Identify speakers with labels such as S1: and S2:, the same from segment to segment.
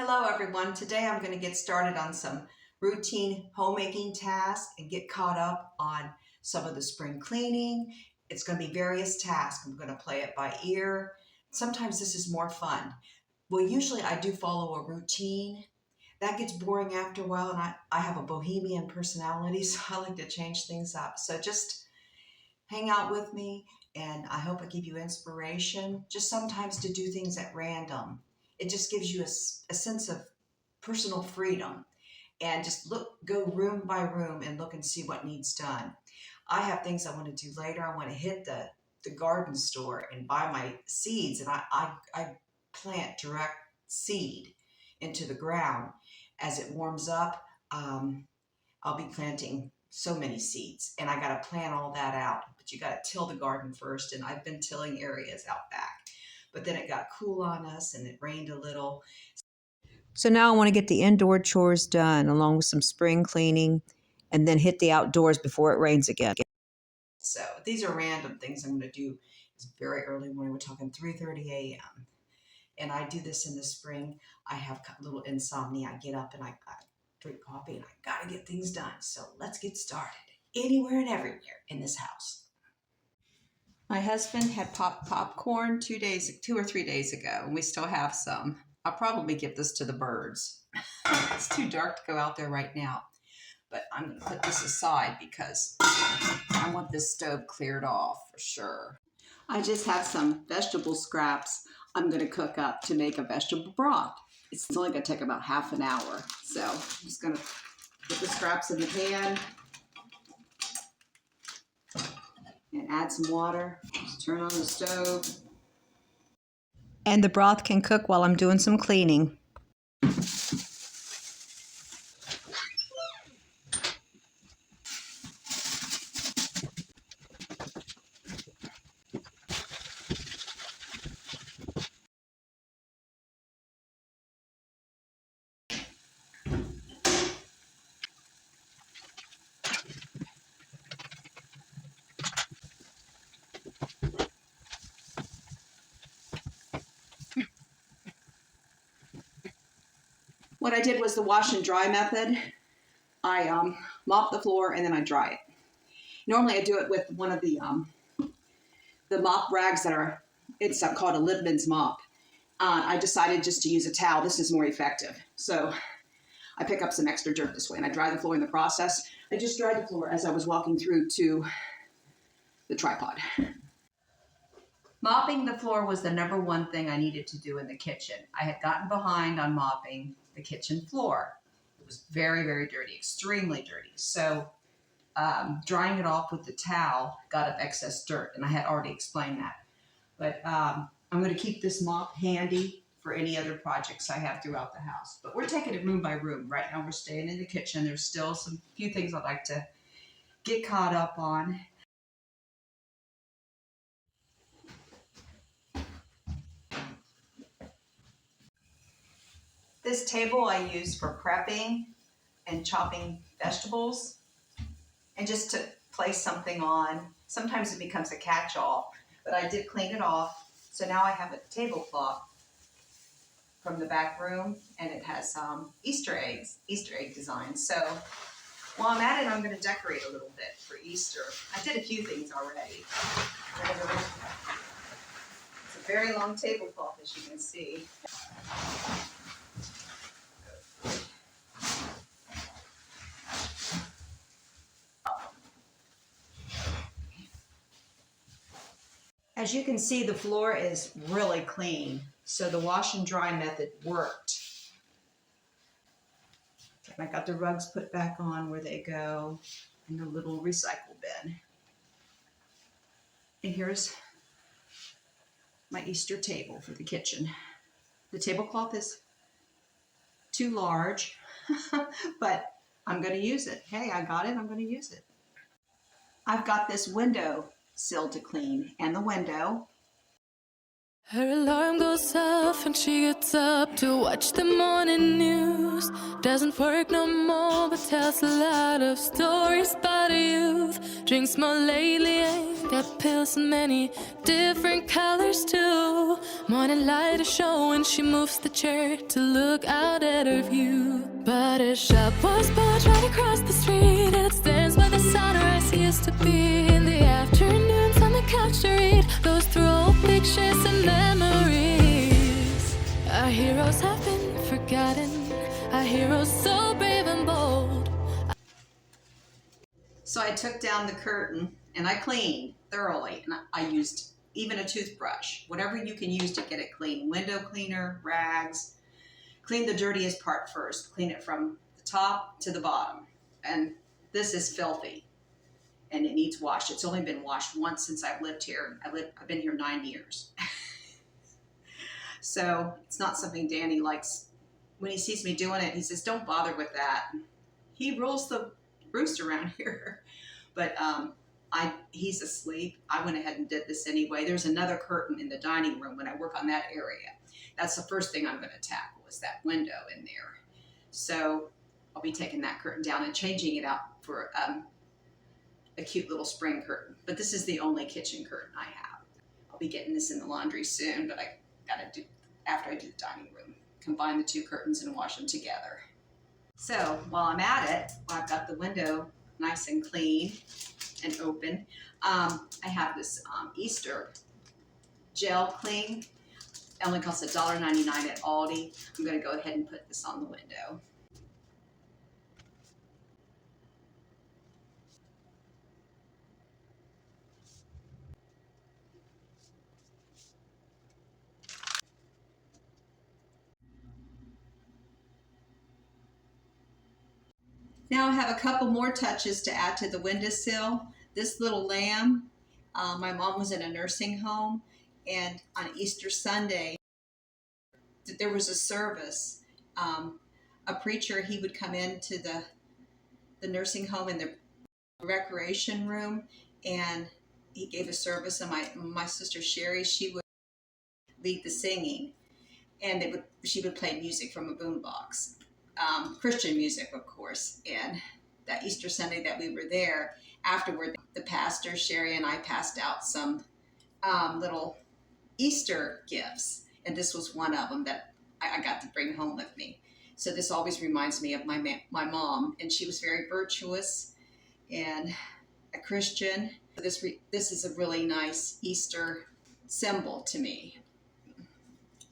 S1: Hello everyone. Today I'm going to get started on some routine homemaking tasks and get caught up on some of the spring cleaning. It's going to be various tasks. I'm going to play it by ear. Sometimes this is more fun. Well, usually I do follow a routine. That gets boring after a while, and I have a bohemian personality, so I like to change things up. So just hang out with me, and I hope I give you inspiration just sometimes to do things at random. It just gives you a sense of personal freedom, and just go room by room and look and see what needs done. I have things I want to do later. I want to hit the garden store and buy my seeds, and I plant direct seed into the ground. As it warms up, I'll be planting so many seeds, and I got to plan all that out. But you got to till the garden first, and I've been tilling areas out back. But then it got cool on us and it rained a little. So now I want to get the indoor chores done along with some spring cleaning and then hit the outdoors before it rains again. So these are random things I'm going to do. It's very early morning. We're talking 3:30 a.m. And I do this in the spring. I have a little insomnia. I get up and I drink coffee and I got to get things done. So let's get started. Anywhere and everywhere in this house. My husband had popped popcorn 2 or 3 days ago, and we still have some. I'll probably give this to the birds. It's too dark to go out there right now, but I'm going to put this aside because I want this stove cleared off for sure. I just have some vegetable scraps I'm going to cook up to make a vegetable broth. It's only going to take about half an hour, so I'm just going to put the scraps in the pan and add some water. Just turn on the stove. And the broth can cook while I'm doing some cleaning. What I did was the wash and dry method. I mop the floor and then I dry it. Normally I do it with one of the mop rags it's called a Liebman's mop. I decided just to use a towel. This is more effective. So I pick up some extra dirt this way and I dry the floor in the process. I just dried the floor as I was walking through to the tripod. Mopping the floor was the number one thing I needed to do in the kitchen. I had gotten behind on mopping the kitchen floor. It was very, very dirty, extremely dirty. So drying it off with the towel got up excess dirt, and I had already explained that. But I'm going to keep this mop handy for any other projects I have throughout the house. But we're taking it room by room. Right now we're staying in the kitchen. There's still few things I'd like to get caught up on. This table I use for prepping and chopping vegetables and just to place something on. Sometimes it becomes a catch-all, but I did clean it off. So now I have a tablecloth from the back room, and it has Easter egg designs. So while I'm at it, I'm going to decorate a little bit for Easter. I did a few things already. It's a very long tablecloth, as you can see. As you can see, the floor is really clean, so the wash and dry method worked. And I got the rugs put back on where they go in the little recycle bin. And here's my Easter table for the kitchen. The tablecloth is too large, but I'm going to use it. Hey, I got it, I'm going to use it. I've got this window sill to clean, and the window.
S2: Her alarm goes off and she gets up to watch the morning news. Doesn't work no more but tells a lot of stories about her youth. Drinks more lately, ain't got pills in many different colors too. Morning light is showing, she moves the chair to look out at her view. But her shop was built right across the street, and it stands where the sunrise used to be. In the afternoons on the couch to read, goes through old pictures and memories. Our heroes have been forgotten, our heroes so brave and bold.
S1: So I took down the curtain and I cleaned thoroughly, and I used even a toothbrush, whatever you can use to get it clean. Window cleaner, rags. Clean the dirtiest part first. Clean it from the top to the bottom. And this is filthy and it needs washed. It's only been washed once since I've lived here. I've been here 9 years. So it's not something Danny likes. When he sees me doing it, he says, don't bother with that. He rules the roost around here. But he's asleep. I went ahead and did this anyway. There's another curtain in the dining room when I work on that area. That's the first thing I'm going to tackle, is that window in there. So I'll be taking that curtain down and changing it out for a cute little spring curtain. But this is the only kitchen curtain I have. I'll be getting this in the laundry soon, but I got to do, after I do the dining room, combine the two curtains and wash them together. So while I'm at it, I've got the window nice and clean and open. I have this Easter gel cling. It only costs $1.99 at Aldi. I'm going to go ahead and put this on the window. Now I have a couple more touches to add to the windowsill. This little lamb, my mom was in a nursing home, and on Easter Sunday, there was a service. A preacher, he would come into the nursing home in the recreation room, and he gave a service, and my sister Sherry, she would lead the singing, and she would play music from a boombox. Christian music, of course. And that Easter Sunday that we were there, afterward, the pastor, Sherry, and I passed out some little Easter gifts. And this was one of them that I got to bring home with me. So this always reminds me of my mom. And she was very virtuous and a Christian. This is a really nice Easter symbol to me.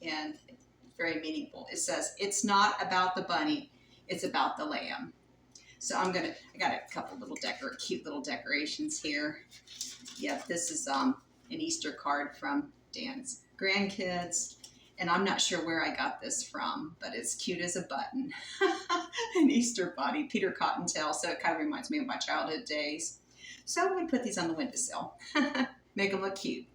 S1: And very meaningful. It says, it's not about the bunny, it's about the lamb. So I got a couple little cute little decorations here. Yeah, this is an Easter card from Dan's grandkids. And I'm not sure where I got this from, but it's cute as a button. An Easter bunny, Peter Cottontail. So it kind of reminds me of my childhood days. So I'm going to put these on the windowsill. Make them look cute.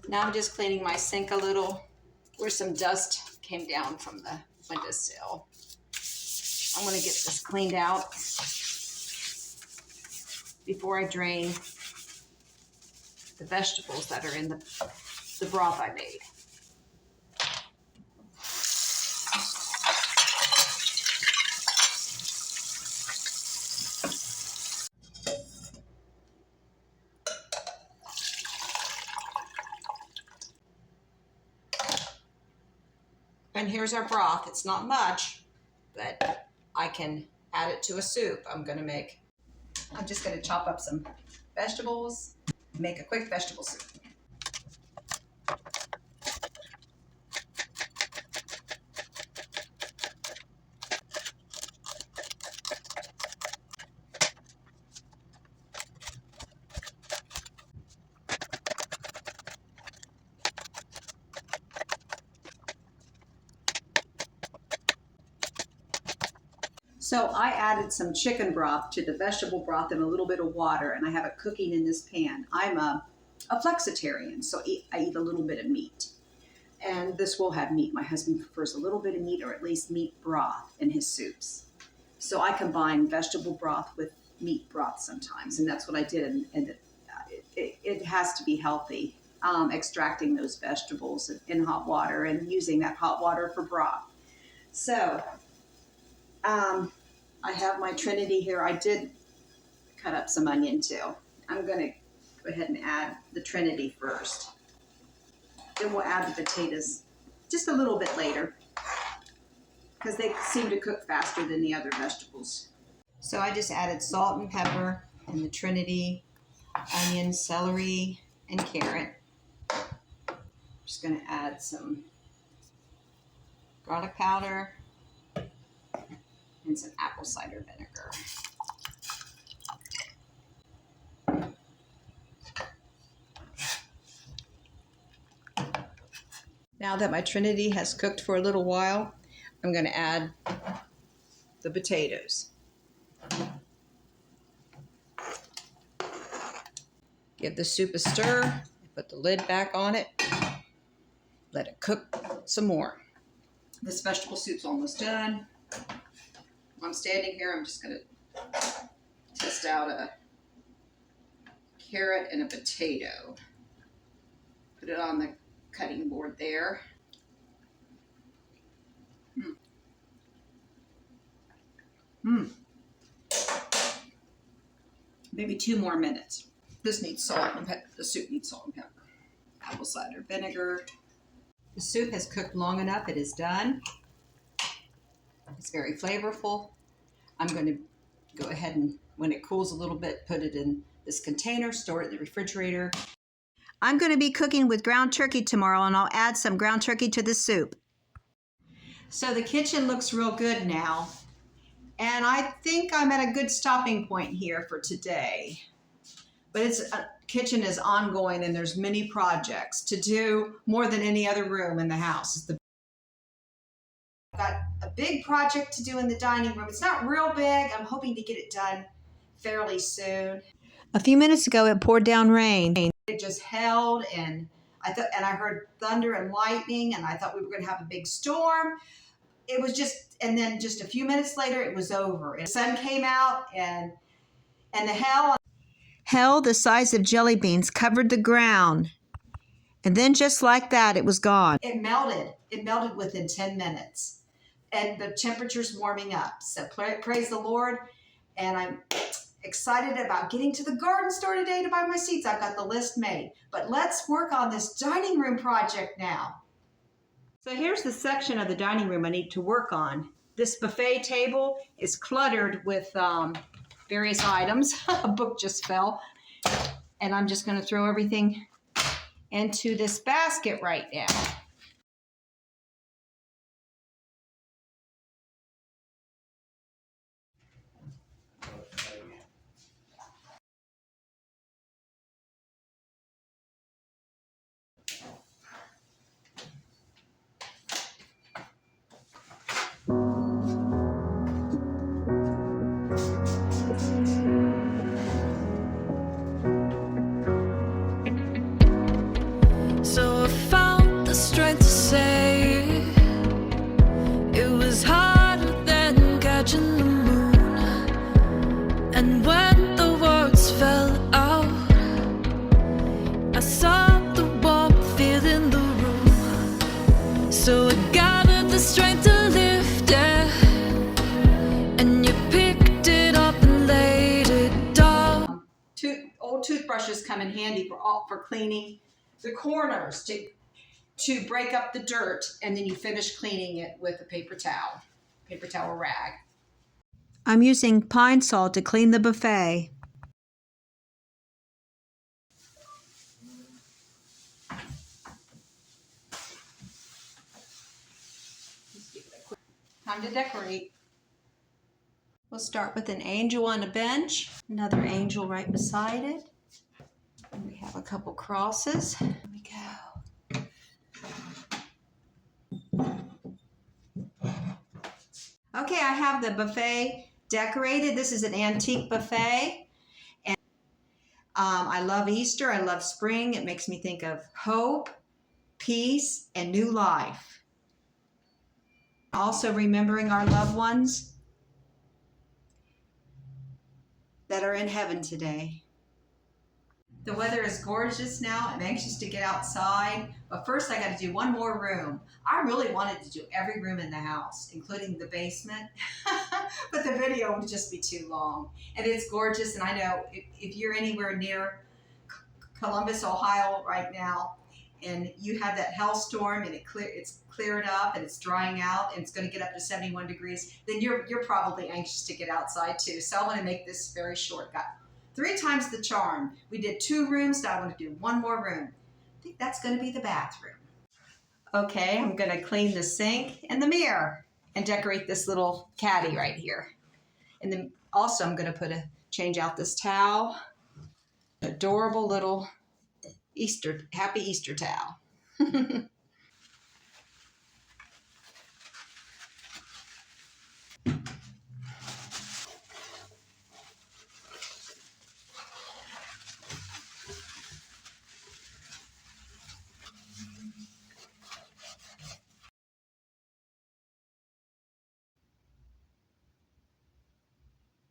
S1: Now I'm just cleaning my sink a little, where some dust came down from the windowsill. I'm going to get this cleaned out before I drain the vegetables that are in the broth I made. And here's our broth. It's not much, but I can add it to a soup I'm just going to chop up some vegetables, make a quick vegetable soup. So I added some chicken broth to the vegetable broth and a little bit of water, and I have it cooking in this pan. I'm a flexitarian, so I eat a little bit of meat. And this will have meat. My husband prefers a little bit of meat, or at least meat broth in his soups. So I combine vegetable broth with meat broth sometimes, and that's what I did. And it has to be healthy, extracting those vegetables in hot water and using that hot water for broth. So I have my Trinity here. I did cut up some onion too. I'm going to go ahead and add the Trinity first. Then we'll add the potatoes just a little bit later, because they seem to cook faster than the other vegetables. So I just added salt and pepper and the Trinity, onion, celery, and carrot. I'm just going to add some garlic powder and some apple cider vinegar. Now that my Trinity has cooked for a little while, I'm going to add the potatoes. Give the soup a stir, put the lid back on it, let it cook some more. This vegetable soup's almost done. While I'm standing here, I'm just going to test out a carrot and a potato. Put it on the cutting board there. Maybe 2 more minutes. This needs salt and pepper. The soup needs salt and pepper. Apple cider vinegar. The soup has cooked long enough. It is done. It's very flavorful. I'm going to go ahead and, when it cools a little bit, put it in this container, store it in the refrigerator. I'm going to be cooking with ground turkey tomorrow, and I'll add some ground turkey to the soup. So the kitchen looks real good now, and I think I'm at a good stopping point here for today. But kitchen is ongoing, and there's many projects to do, more than any other room in the house. I've got a big project to do in the dining room. It's not real big. I'm hoping to get it done fairly soon. A few minutes ago, it poured down rain. It just held, and I heard thunder and lightning, and I thought we were going to have a big storm. It was and then just a few minutes later, it was over. And the sun came out, and the hell the size of jelly beans covered the ground. And then just like that, it was gone. It melted. It melted within 10 minutes. And the temperature's warming up. So praise the Lord. And I'm excited about getting to the garden store today to buy my seeds. I've got the list made. But let's work on this dining room project now. So here's the section of the dining room I need to work on. This buffet table is cluttered with various items. A book just fell. And I'm just going to throw everything into this basket right now.
S2: So I found the strength to say it was harder than catching the moon. And when the words fell out, I saw the warmth in the room. So I gathered the strength to lift it, and you picked it up and laid it down.
S1: Old toothbrushes come in handy for cleaning the corners, to break up the dirt, and then you finish cleaning it with a paper towel rag. I'm using pine sol to clean the buffet. Time to decorate. We'll start with an angel on a bench, another angel right beside it. We have a couple crosses. There we go. Okay, I have the buffet decorated. This is an antique buffet. And I love Easter. I love spring. It makes me think of hope. peace, and new life. Also remembering our loved ones that are in heaven today. The weather is gorgeous now. I'm anxious to get outside, but first I got to do one more room. I really wanted to do every room in the house, including the basement, but the video would just be too long. And it's gorgeous, and I know if you're anywhere near Columbus, Ohio right now, and you have that hailstorm and it's cleared up and it's drying out and it's going to get up to 71 degrees, then you're probably anxious to get outside too. So I want to make this very short. Got 3 times the charm. We did 2 rooms, now I want to do 1 more room. I think that's going to be the bathroom. Okay, I'm going to clean the sink and the mirror and decorate this little caddy right here. And then also I'm going to change out this towel. Adorable little happy Easter towel.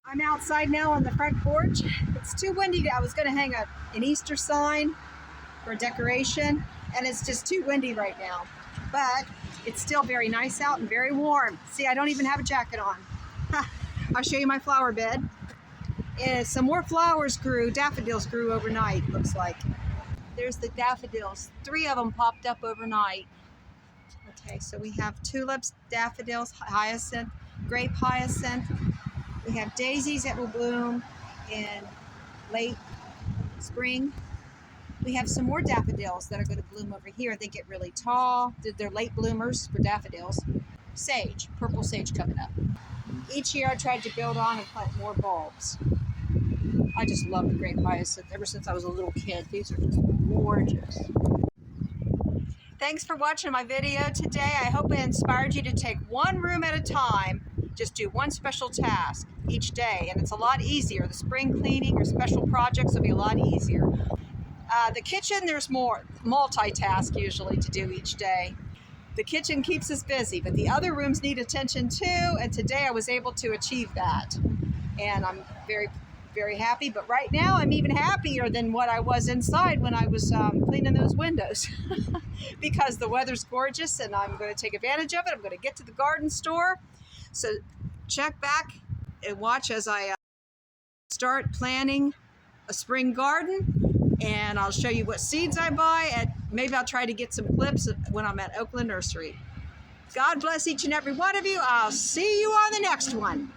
S1: I'm outside now on the front porch. It's too windy. I was going to hang an Easter sign for decoration, and it's just too windy right now. But it's still very nice out and very warm. See, I don't even have a jacket on. I'll show you my flower bed. And some more flowers grew, daffodils grew overnight, looks like. There's the daffodils. 3 of them popped up overnight. Okay, so we have tulips, daffodils, hyacinth, grape hyacinth. We have daisies that will bloom in late spring. We have some more daffodils that are going to bloom over here. They get really tall. They're late bloomers for daffodils. Sage, purple sage coming up. Each year I tried to build on and plant more bulbs. I just love the grape hyacinth ever since I was a little kid. These are just gorgeous. Thanks for watching my video today. I hope it inspired you to take 1 room at a time. Just do 1 special task each day, and it's a lot easier. The spring cleaning or special projects will be a lot easier. The kitchen, there's more multitask usually to do each day. The kitchen keeps us busy, but the other rooms need attention too, and today I was able to achieve that. And I'm very, very happy, but right now I'm even happier than what I was inside when I was cleaning those windows because the weather's gorgeous and I'm going to take advantage of it. I'm going to get to the garden store. So check back and watch as I start planning a spring garden, and I'll show you what seeds I buy, and maybe I'll try to get some clips when I'm at Oakland Nursery. God bless each and every one of you. I'll see you on the next one.